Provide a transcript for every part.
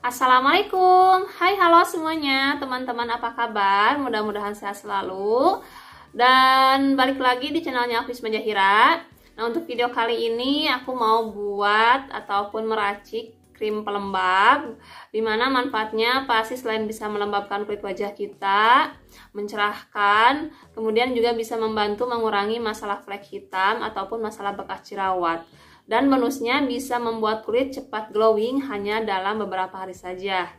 Assalamualaikum, hai halo semuanya teman-teman, apa kabar? Mudah-mudahan sehat selalu. Dan balik lagi di channelnya Afis Majahira. Nah, untuk video kali ini aku mau buat ataupun meracik krim pelembab, dimana manfaatnya pasti selain bisa melembabkan kulit wajah kita, mencerahkan, kemudian juga bisa membantu mengurangi masalah flek hitam ataupun masalah bekas jerawat. Dan bonusnya bisa membuat kulit cepat glowing hanya dalam beberapa hari saja.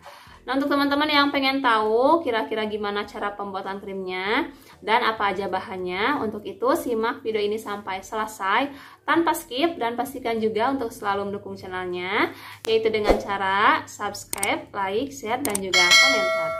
Nah, untuk teman-teman yang pengen tahu kira-kira gimana cara pembuatan krimnya dan apa aja bahannya, untuk itu simak video ini sampai selesai tanpa skip dan pastikan juga untuk selalu mendukung channelnya, yaitu dengan cara subscribe, like, share, dan juga komentar.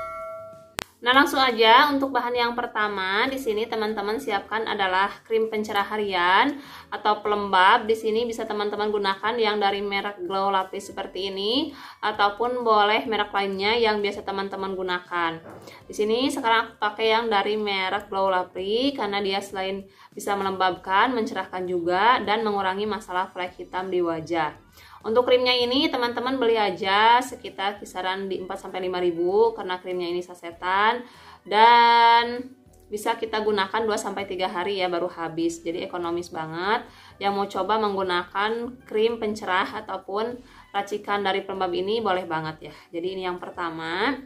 Nah, langsung aja untuk bahan yang pertama di sini teman-teman siapkan adalah krim pencerah harian atau pelembab. Di sini bisa teman-teman gunakan yang dari merek Glow Lapis seperti ini ataupun boleh merek lainnya yang biasa teman-teman gunakan. Di sini sekarang aku pakai yang dari merek Glow Lapis karena dia selain bisa melembabkan, mencerahkan juga dan mengurangi masalah flek hitam di wajah. Untuk krimnya ini teman-teman beli aja sekitar kisaran di 4-5 ribu karena krimnya ini sasetan dan bisa kita gunakan 2-3 hari ya baru habis, jadi ekonomis banget. Yang mau coba menggunakan krim pencerah ataupun racikan dari pelembab ini boleh banget ya. Jadi ini yang pertama.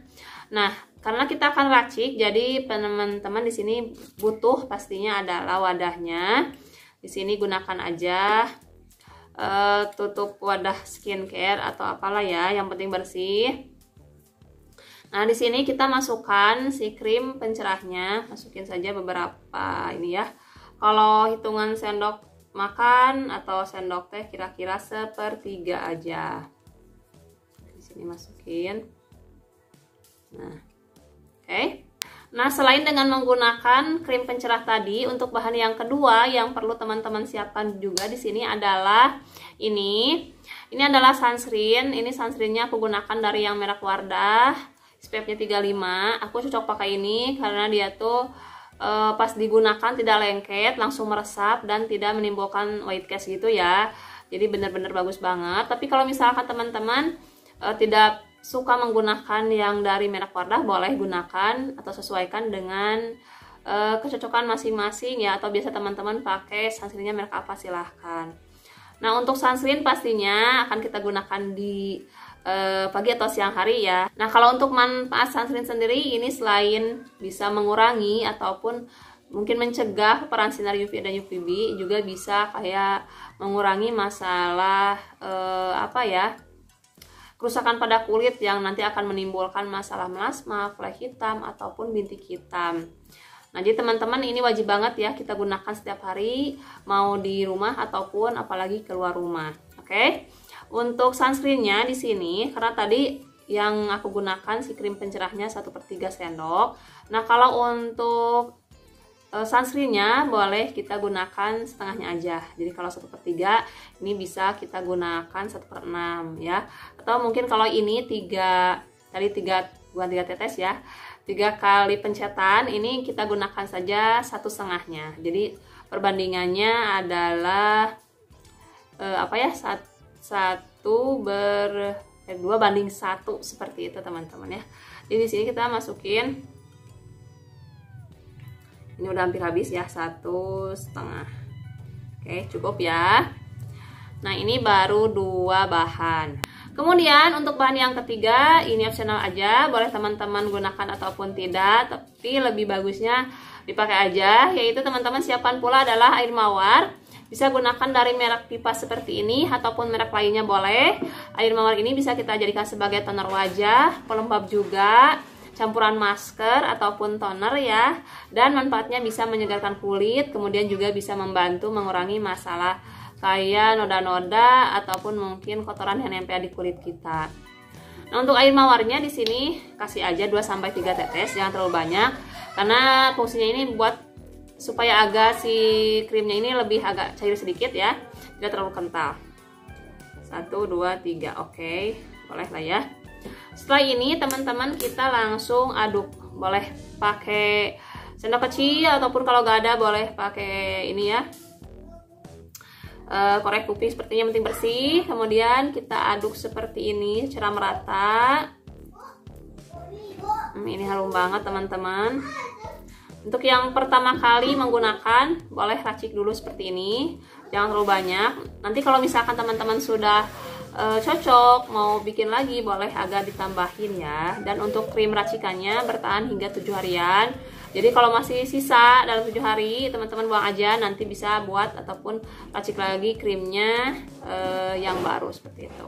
Nah, karena kita akan racik, jadi teman-teman di sini butuh pastinya adalah wadahnya. Di sini gunakan aja tutup wadah skincare atau apalah ya, yang penting bersih. Nah, di sini kita masukkan si krim pencerahnya, masukin saja beberapa ini ya. Kalau hitungan sendok makan atau sendok teh kira-kira 1/3 aja. Di sini masukin. Nah, oke. Nah, selain dengan menggunakan krim pencerah tadi, untuk bahan yang kedua yang perlu teman-teman siapkan juga di sini adalah ini. Ini adalah sunscreen. Ini sunscreennya aku gunakan dari yang merek Wardah, SPF-nya 35. Aku cocok pakai ini karena dia tuh pas digunakan tidak lengket, langsung meresap dan tidak menimbulkan white cast gitu ya. Jadi benar-benar bagus banget. Tapi kalau misalkan teman-teman tidak suka menggunakan yang dari merek Wardah, boleh gunakan atau sesuaikan dengan kecocokan masing-masing ya, atau biasa teman-teman pakai sunscreennya merek apa silahkan. Nah, untuk sunscreen pastinya akan kita gunakan di pagi atau siang hari ya. Nah, kalau untuk manfaat sunscreen sendiri ini selain bisa mengurangi ataupun mungkin mencegah peran sinar UV dan UVB, juga bisa kayak mengurangi masalah kerusakan pada kulit yang nanti akan menimbulkan masalah melasma, flek hitam, ataupun bintik hitam. Nah, jadi teman-teman ini wajib banget ya kita gunakan setiap hari, mau di rumah ataupun apalagi keluar rumah. Oke. Untuk sunscreennya di sini, karena tadi yang aku gunakan si krim pencerahnya 1/3 sendok. Nah, kalau untuk sunscreennya boleh kita gunakan setengahnya aja. Jadi kalau 1/3 ini bisa kita gunakan 1/6 ya. Atau mungkin kalau ini bukan 3 tetes ya, 3 kali pencetan, ini kita gunakan saja 1/2-nya. Jadi perbandingannya adalah 2:1 seperti itu teman-teman ya. Jadi di sini kita masukin. Ini udah hampir habis ya, 1/2. Oke, cukup ya. Nah, ini baru 2 bahan. Kemudian untuk bahan yang ketiga, ini optional aja, boleh teman-teman gunakan ataupun tidak, tapi lebih bagusnya dipakai aja, yaitu teman-teman siapkan pula adalah air mawar. Bisa gunakan dari merek pipa seperti ini ataupun merek lainnya boleh. Air mawar ini bisa kita jadikan sebagai toner wajah, pelembab juga, campuran masker ataupun toner ya, dan manfaatnya bisa menyegarkan kulit, kemudian juga bisa membantu mengurangi masalah kayak noda-noda ataupun mungkin kotoran yang nempel di kulit kita. Nah, untuk air mawarnya di sini kasih aja 2-3 tetes, jangan terlalu banyak karena fungsinya ini buat supaya agak si krimnya ini lebih agak cair sedikit ya, tidak terlalu kental. 1, 2, 3, oke, boleh lah ya. Setelah ini teman-teman kita langsung aduk, boleh pakai sendok kecil ataupun kalau gak ada boleh pakai ini ya, korek kuping sepertinya penting bersih. Kemudian kita aduk seperti ini secara merata. Ini harum banget teman-teman. Untuk yang pertama kali menggunakan, boleh racik dulu seperti ini, jangan terlalu banyak. Nanti kalau misalkan teman-teman sudah cocok mau bikin lagi, boleh agak ditambahin ya. Dan untuk krim racikannya bertahan hingga 7 harian. Jadi kalau masih sisa dalam 7 hari, teman-teman buang aja, nanti bisa buat ataupun racik lagi krimnya yang baru seperti itu.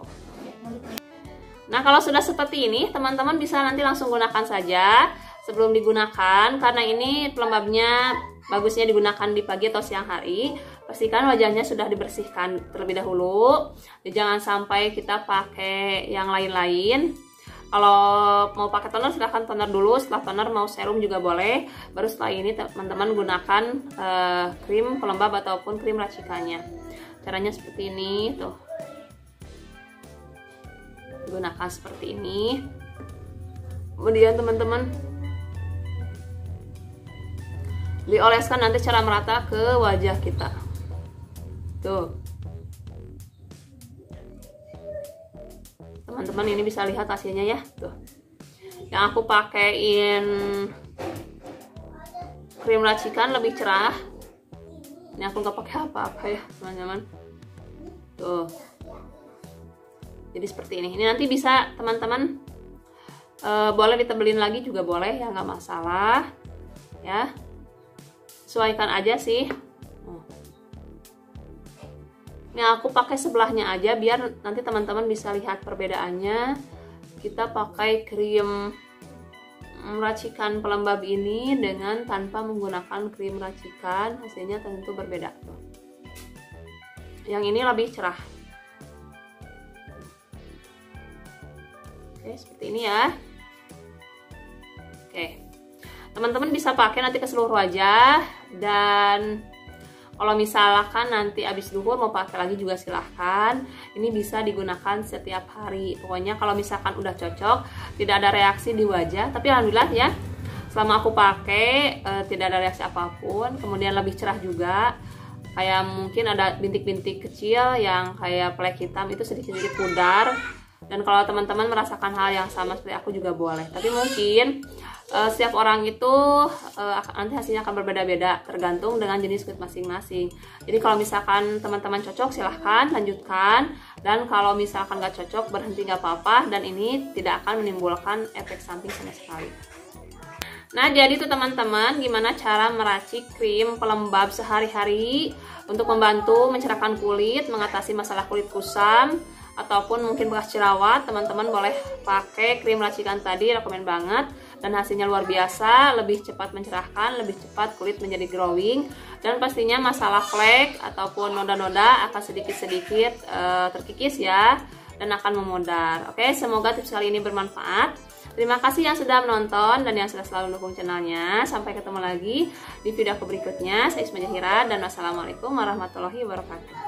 Nah, kalau sudah seperti ini, teman-teman bisa nanti langsung gunakan saja sebelum digunakan, karena ini pelembabnya bagusnya digunakan di pagi atau siang hari. Pastikan wajahnya sudah dibersihkan terlebih dahulu. Jangan sampai kita pakai yang lain-lain. Kalau mau pakai toner silahkan toner dulu, setelah toner mau serum juga boleh. Baru setelah ini teman-teman gunakan krim pelembab ataupun krim racikannya. Caranya seperti ini tuh. Gunakan seperti ini. Kemudian teman-teman dioleskan nanti secara merata ke wajah kita. Tuh. Teman-teman ini bisa lihat hasilnya ya. Tuh. Yang aku pakein krim racikan lebih cerah. Ini aku nggak pakai apa-apa ya, teman-teman. Tuh. Jadi seperti ini. Ini nanti bisa teman-teman boleh ditebelin lagi juga boleh ya, nggak masalah ya. Sesuaikan aja sih. Ini aku pakai sebelahnya aja biar nanti teman-teman bisa lihat perbedaannya. Kita pakai krim racikan pelembab ini dengan tanpa menggunakan krim racikan, hasilnya tentu berbeda. Yang ini lebih cerah. Oke, seperti ini ya. Oke, teman-teman bisa pakai nanti ke seluruh wajah. Dan kalau misalkan nanti habis duhur mau pakai lagi juga silahkan. Ini bisa digunakan setiap hari. Pokoknya kalau misalkan udah cocok, tidak ada reaksi di wajah. Tapi alhamdulillah ya, selama aku pakai tidak ada reaksi apapun. Kemudian lebih cerah juga. Kayak mungkin ada bintik-bintik kecil yang kayak flek hitam itu sedikit-sedikit pudar. Dan kalau teman-teman merasakan hal yang sama seperti aku juga boleh. Tapi mungkin setiap orang itu nanti hasilnya akan berbeda-beda tergantung dengan jenis kulit masing-masing. Jadi kalau misalkan teman-teman cocok silahkan lanjutkan. Dan kalau misalkan gak cocok berhenti gak apa-apa. Dan ini tidak akan menimbulkan efek samping sama sekali. Nah, jadi tuh teman-teman, gimana cara meracik krim pelembab sehari-hari untuk membantu mencerahkan kulit, mengatasi masalah kulit kusam ataupun mungkin bekas jerawat. Teman-teman boleh pakai krim racikan tadi, rekomen banget, dan hasilnya luar biasa, lebih cepat mencerahkan, lebih cepat kulit menjadi glowing, dan pastinya masalah flek ataupun noda-noda akan sedikit-sedikit terkikis ya, dan akan memudar. Oke, semoga tips kali ini bermanfaat. Terima kasih yang sudah menonton dan yang sudah selalu mendukung channelnya. Sampai ketemu lagi di video aku berikutnya. Saya Isma Jahira dan wassalamualaikum warahmatullahi wabarakatuh.